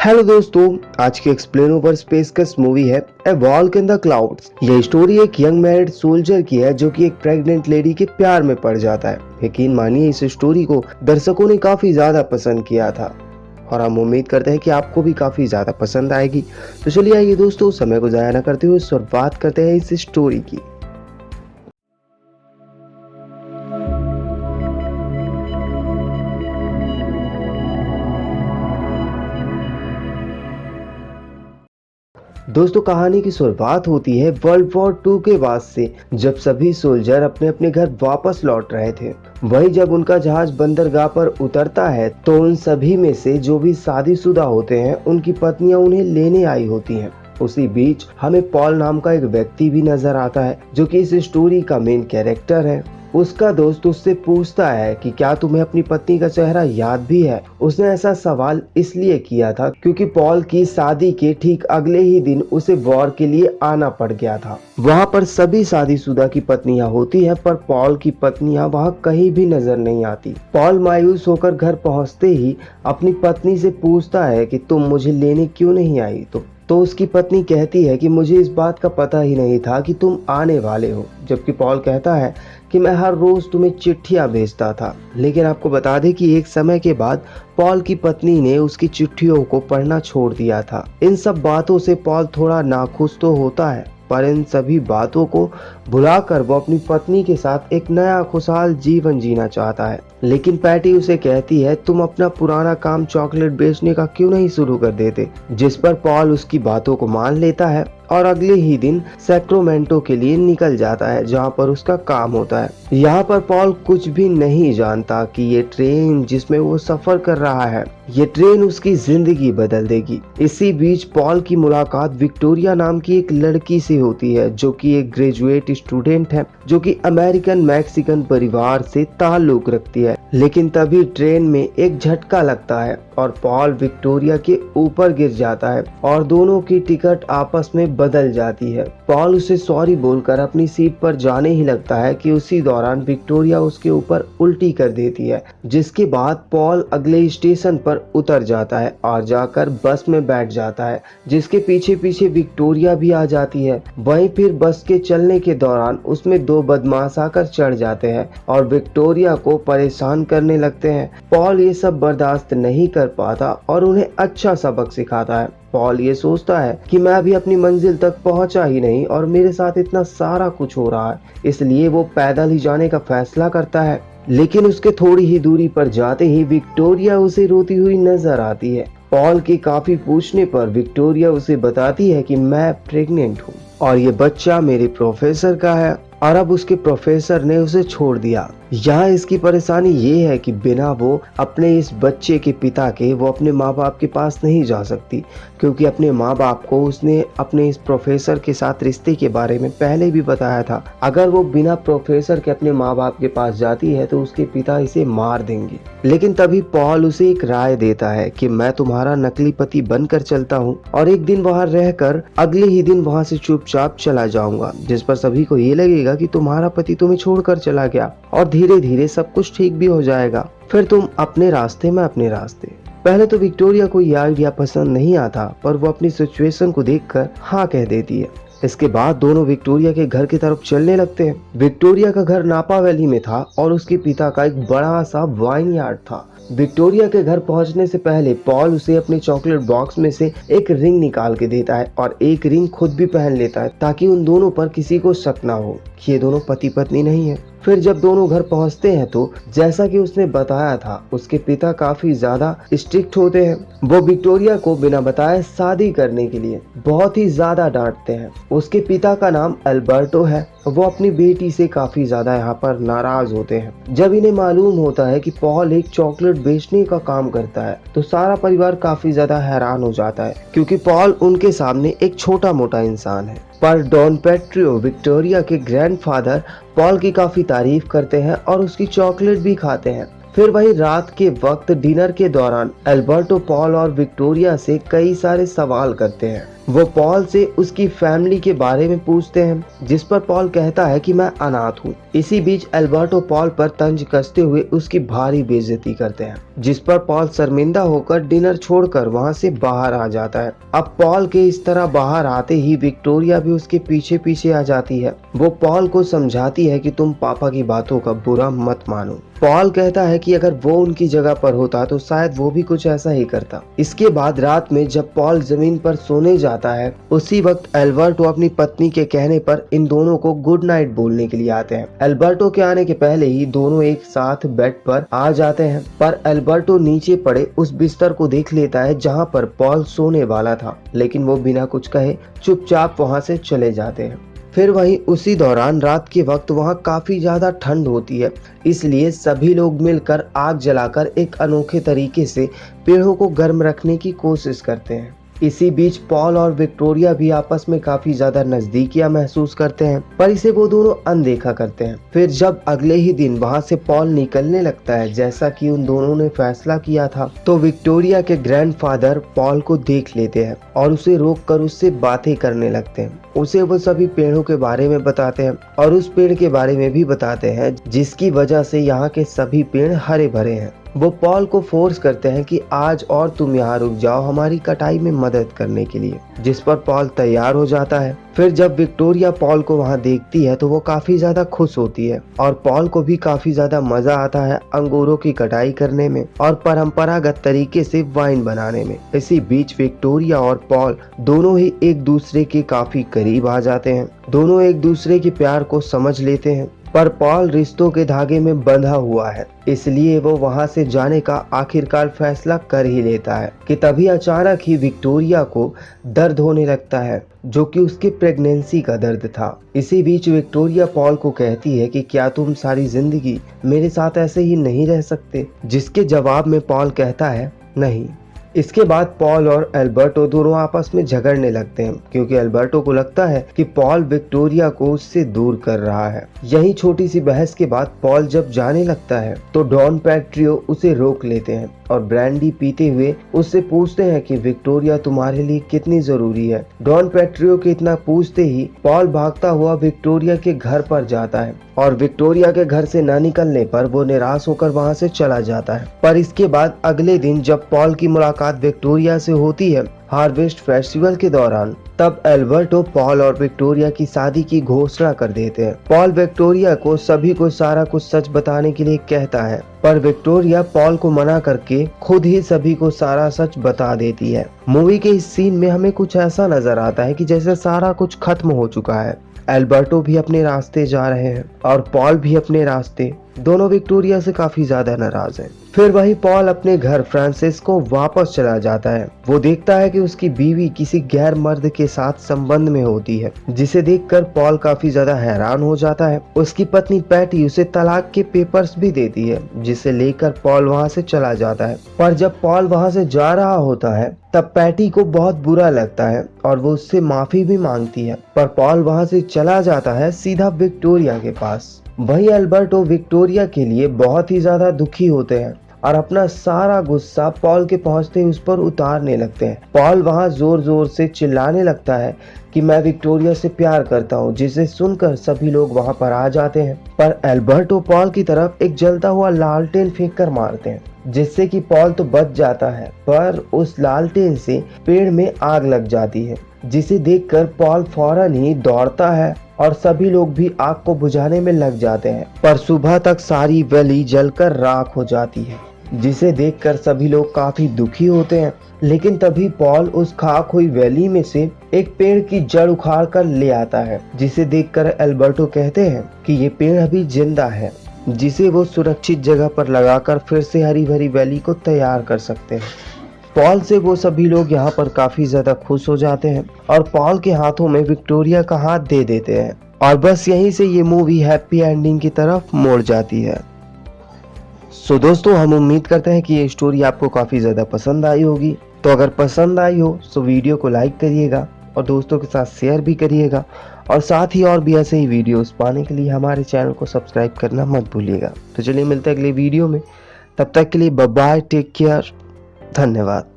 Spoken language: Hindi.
हेलो दोस्तों, आज की एक्सप्लेन ओवर स्पेस मूवी है a walk in the clouds. यह स्टोरी एक यंग मैरिड सोल्जर की है जो कि एक प्रेग्नेंट लेडी के प्यार में पड़ जाता है। यकीन मानिए इस स्टोरी को दर्शकों ने काफी ज्यादा पसंद किया था और हम उम्मीद करते हैं कि आपको भी काफी ज्यादा पसंद आएगी। तो चलिए आइए दोस्तों, समय को जाया न करते हुए शुरुआत करते हैं इस स्टोरी की। दोस्तों, कहानी की शुरुआत होती है वर्ल्ड वॉर 2 के बाद से, जब सभी सोल्जर अपने अपने घर वापस लौट रहे थे। वही जब उनका जहाज बंदरगाह पर उतरता है तो उन सभी में से जो भी शादीशुदा होते हैं उनकी पत्नियां उन्हें लेने आई होती हैं। उसी बीच हमें पॉल नाम का एक व्यक्ति भी नजर आता है जो कि इस स्टोरी का मेन कैरेक्टर है। उसका दोस्त उससे पूछता है कि क्या तुम्हें अपनी पत्नी का चेहरा याद भी है। उसने ऐसा सवाल इसलिए किया था क्योंकि पॉल की शादी के ठीक अगले ही दिन उसे वॉर के लिए आना पड़ गया था। वहाँ पर सभी शादीशुदा की पत्नियां होती हैं पर पॉल की पत्नियां वहाँ कहीं भी नजर नहीं आती। पॉल मायूस होकर घर पहुँचते ही अपनी पत्नी से पूछता है कि तुम मुझे लेने क्यों नहीं आई। तो उसकी पत्नी कहती है कि मुझे इस बात का पता ही नहीं था कि तुम आने वाले हो। जबकि पॉल कहता है कि मैं हर रोज तुम्हें चिट्ठियां भेजता था। लेकिन आपको बता दें कि एक समय के बाद पॉल की पत्नी ने उसकी चिट्ठियों को पढ़ना छोड़ दिया था। इन सब बातों से पॉल थोड़ा नाखुश तो होता है, पर इन सभी बातों को भुलाकर वो अपनी पत्नी के साथ एक नया खुशहाल जीवन जीना चाहता है। लेकिन पैटी उसे कहती है तुम अपना पुराना काम चॉकलेट बेचने का क्यों नहीं शुरू कर देते। जिस पर पॉल उसकी बातों को मान लेता है और अगले ही दिन सैक्रामेंटो के लिए निकल जाता है जहाँ पर उसका काम होता है। यहाँ पर पॉल कुछ भी नहीं जानता कि ये ट्रेन जिसमें वो सफर कर रहा है, ये ट्रेन उसकी जिंदगी बदल देगी। इसी बीच पॉल की मुलाकात विक्टोरिया नाम की एक लड़की से होती है जो कि एक ग्रेजुएट स्टूडेंट है जो कि अमेरिकन मैक्सिकन परिवार से ताल्लुक रखती है। लेकिन तभी ट्रेन में एक झटका लगता है और पॉल विक्टोरिया के ऊपर गिर जाता है और दोनों की टिकट आपस में बदल जाती है। पॉल उसे सॉरी बोलकर अपनी सीट पर जाने ही लगता है कि उसी दौरान विक्टोरिया उसके ऊपर उल्टी कर देती है। जिसके बाद पॉल अगले स्टेशन पर उतर जाता है और जाकर बस में बैठ जाता है, जिसके पीछे पीछे विक्टोरिया भी आ जाती है। वहीं फिर बस के चलने के दौरान उसमें दो बदमाश आकर चढ़ जाते हैं और विक्टोरिया को परेशान करने लगते हैं। पॉल ये सब बर्दाश्त नहीं कर पाता और उन्हें अच्छा सबक सिखाता है। पॉल ये सोचता है कि मैं अभी अपनी मंजिल तक पहुंचा ही नहीं और मेरे साथ इतना सारा कुछ हो रहा है, इसलिए वो पैदल ही जाने का फैसला करता है। लेकिन उसके थोड़ी ही दूरी पर जाते ही विक्टोरिया उसे रोती हुई नजर आती है। पॉल के काफी पूछने पर विक्टोरिया उसे बताती है कि मैं प्रेग्नेंट हूँ और ये बच्चा मेरे प्रोफेसर का है और अब उसके प्रोफेसर ने उसे छोड़ दिया। यहाँ इसकी परेशानी ये है कि बिना वो अपने इस बच्चे के पिता के वो अपने माँ बाप के पास नहीं जा सकती, क्योंकि अपने माँ बाप को उसने अपने इस प्रोफेसर के साथ रिश्ते के बारे में पहले भी बताया था। अगर वो बिना प्रोफेसर के अपने माँ बाप के पास जाती है तो उसके पिता इसे मार देंगे। लेकिन तभी पॉल उसे एक राय देता है कि मैं तुम्हारा नकली पति बनकर चलता हूँ और एक दिन वहाँ रहकर अगले ही दिन वहाँ से चुपचाप चला जाऊंगा, जिस पर सभी को ये लगेगा कि तुम्हारा पति तुम्हें छोड़कर चला गया और धीरे धीरे सब कुछ ठीक भी हो जाएगा। फिर तुम अपने रास्ते, मैं अपने रास्ते। पहले तो विक्टोरिया को यह आइडिया पसंद नहीं आता, पर वो अपनी सिचुएशन को देखकर हाँ कह देती है। इसके बाद दोनों विक्टोरिया के घर की तरफ चलने लगते हैं। विक्टोरिया का घर नापा वैली में था और उसके पिता का एक बड़ा सा वाइन यार्ड था। विक्टोरिया के घर पहुंचने से पहले पॉल उसे अपने चॉकलेट बॉक्स में से एक रिंग निकाल के देता है और एक रिंग खुद भी पहन लेता है ताकि उन दोनों पर किसी को शक ना हो कि ये दोनों पति पत्नी नहीं है। फिर जब दोनों घर पहुंचते हैं तो जैसा कि उसने बताया था, उसके पिता काफी ज्यादा स्ट्रिक्ट होते हैं। वो विक्टोरिया को बिना बताए शादी करने के लिए बहुत ही ज्यादा डांटते हैं। उसके पिता का नाम अल्बर्टो है। वो अपनी बेटी से काफी ज्यादा यहाँ पर नाराज होते हैं। जब इन्हें मालूम होता है कि पॉल एक चॉकलेट बेचने का काम करता है तो सारा परिवार काफी ज्यादा हैरान हो जाता है, क्योंकि पॉल उनके सामने एक छोटा मोटा इंसान है। पर डॉन पेट्रियो, विक्टोरिया के ग्रैंडफादर, पॉल की काफी तारीफ करते हैं और उसकी चॉकलेट भी खाते हैं। फिर वही रात के वक्त डिनर के दौरान अल्बर्टो पॉल और विक्टोरिया से कई सारे सवाल करते हैं। वो पॉल से उसकी फैमिली के बारे में पूछते हैं, जिस पर पॉल कहता है कि मैं अनाथ हूँ। इसी बीच एल्बर्टो पॉल पर तंज कसते हुए उसकी भारी बेइज्जती करते हैं, जिस पर पॉल शर्मिंदा होकर डिनर छोड़कर वहाँ से बाहर आ जाता है। अब पॉल के इस तरह बाहर आते ही विक्टोरिया भी उसके पीछे पीछे आ जाती है। वो पॉल को समझाती है कि तुम पापा की बातों का बुरा मत मानो। पॉल कहता है कि अगर वो उनकी जगह पर होता तो शायद वो भी कुछ ऐसा ही करता। इसके बाद रात में जब पॉल जमीन पर सोने जाता है, उसी वक्त एल्बर्टो अपनी पत्नी के कहने पर इन दोनों को गुड नाइट बोलने के लिए आते हैं। एल्बर्टो के आने के पहले ही दोनों एक साथ बेड पर आ जाते हैं, पर एल्बर्टो नीचे पड़े उस बिस्तर को देख लेता है जहाँ पर पॉल सोने वाला था, लेकिन वो बिना कुछ कहे चुपचाप वहाँ से चले जाते हैं। फिर वहीं उसी दौरान रात के वक्त वहाँ काफी ज्यादा ठंड होती है, इसलिए सभी लोग मिलकर आग जलाकर एक अनोखे तरीके से पेड़ों को गर्म रखने की कोशिश करते हैं। इसी बीच पॉल और विक्टोरिया भी आपस में काफी ज्यादा नजदीकियां महसूस करते हैं, पर इसे वो दोनों अनदेखा करते हैं। फिर जब अगले ही दिन वहां से पॉल निकलने लगता है जैसा कि उन दोनों ने फैसला किया था, तो विक्टोरिया के ग्रैंडफादर पॉल को देख लेते हैं और उसे रोककर उससे बातें करने लगते हैं। उसे वो सभी पेड़ों के बारे में बताते हैं और उस पेड़ के बारे में भी बताते हैं जिसकी वजह से यहाँ के सभी पेड़ हरे भरे हैं। वो पॉल को फोर्स करते हैं कि आज और तुम यहाँ रुक जाओ हमारी कटाई में मदद करने के लिए, जिस पर पॉल तैयार हो जाता है। फिर जब विक्टोरिया पॉल को वहाँ देखती है तो वो काफी ज्यादा खुश होती है और पॉल को भी काफी ज्यादा मजा आता है अंगूरों की कटाई करने में और परंपरागत तरीके से वाइन बनाने में। इसी बीच विक्टोरिया और पॉल दोनों ही एक दूसरे के काफी करीब आ जाते हैं। दोनों एक दूसरे के प्यार को समझ लेते हैं, पर पॉल रिश्तों के धागे में बंधा हुआ है, इसलिए वो वहां से जाने का आखिरकार फैसला कर ही लेता है कि तभी अचानक ही विक्टोरिया को दर्द होने लगता है, जो कि उसके प्रेगनेंसी का दर्द था। इसी बीच विक्टोरिया पॉल को कहती है कि क्या तुम सारी जिंदगी मेरे साथ ऐसे ही नहीं रह सकते, जिसके जवाब में पॉल कहता है नहीं। इसके बाद पॉल और एल्बर्टो दोनों आपस में झगड़ने लगते हैं, क्योंकि एल्बर्टो को लगता है कि पॉल विक्टोरिया को उससे दूर कर रहा है। यही छोटी सी बहस के बाद पॉल जब जाने लगता है तो डॉन पैट्रियो उसे रोक लेते हैं और ब्रांडी पीते हुए उससे पूछते हैं कि विक्टोरिया तुम्हारे लिए कितनी जरूरी है। डॉन पैट्रियो के इतना पूछते ही पॉल भागता हुआ विक्टोरिया के घर पर जाता है और विक्टोरिया के घर से न निकलने पर वो निराश होकर वहां से चला जाता है। पर इसके बाद अगले दिन जब पॉल की मुलाकात विक्टोरिया से होती है हार्वेस्ट फेस्टिवल के दौरान, तब एल्बर्टो पॉल और विक्टोरिया की शादी की घोषणा कर देते हैं। पॉल विक्टोरिया को सभी को सारा कुछ सच बताने के लिए कहता है, पर विक्टोरिया पॉल को मना करके खुद ही सभी को सारा सच बता देती है। मूवी के इस सीन में हमें कुछ ऐसा नजर आता है कि जैसे सारा कुछ खत्म हो चुका है। एल्बर्टो भी अपने रास्ते जा रहे हैं और पॉल भी अपने रास्ते। दोनों विक्टोरिया से काफी ज्यादा नाराज हैं। फिर वही पॉल अपने घर फ्रांसिस्को वापस चला जाता है। वो देखता है कि उसकी बीवी किसी गैर मर्द के साथ संबंध में होती है, जिसे देखकर पॉल काफी ज्यादा हैरान हो जाता है। उसकी पत्नी पैटी उसे तलाक के पेपर्स भी देती है, जिसे लेकर पॉल वहां से चला जाता है। पर जब पॉल वहां से जा रहा होता है तब पैटी को बहुत बुरा लगता है और वो उससे माफी भी मांगती है, पर पॉल वहां से चला जाता है सीधा विक्टोरिया के पास। वही एल्बर्टो विक्टोरिया के लिए बहुत ही ज्यादा दुखी होते हैं और अपना सारा गुस्सा पॉल के पहुंचते ही उस पर उतारने लगते हैं। पॉल वहां जोर जोर से चिल्लाने लगता है कि मैं विक्टोरिया से प्यार करता हूं, जिसे सुनकर सभी लोग वहां पर आ जाते हैं। पर एल्बर्टो पॉल की तरफ एक जलता हुआ लालटेन फेंक कर मारते हैं, जिससे कि पॉल तो बच जाता है, पर उस लालटेन से पेड़ में आग लग जाती है, जिसे देखकर पॉल फौरन ही दौड़ता है और सभी लोग भी आग को बुझाने में लग जाते हैं। पर सुबह तक सारी वैली जलकर राख हो जाती है, जिसे देखकर सभी लोग काफी दुखी होते हैं। लेकिन तभी पॉल उस खाक हुई वैली में से एक पेड़ की जड़ उखाड़ कर ले आता है, जिसे देखकर एल्बर्टो कहते हैं कि ये पेड़ अभी जिंदा है, जिसे वो सुरक्षित जगह पर लगाकर फिर से हरी भरी वैली को तैयार कर सकते हैं। पॉल से वो सभी लोग यहाँ पर काफी ज्यादा खुश हो जाते हैं और पॉल के हाथों में विक्टोरिया का हाथ दे देते हैं और बस यहीं से ये मूवी हैप्पी एंडिंग की तरफ मोड़ जाती है। सो दोस्तों, हम उम्मीद करते हैं कि ये स्टोरी आपको काफी ज्यादा पसंद आई होगी। तो अगर पसंद आई हो तो वीडियो को लाइक करिएगा और दोस्तों के साथ शेयर भी करिएगा, और साथ ही और भी ऐसे ही वीडियोस पाने के लिए हमारे चैनल को सब्सक्राइब करना मत भूलिएगा। तो चलिए मिलते हैं अगले वीडियो में, तब तक के लिए बाय बाय, टेक केयर, धन्यवाद।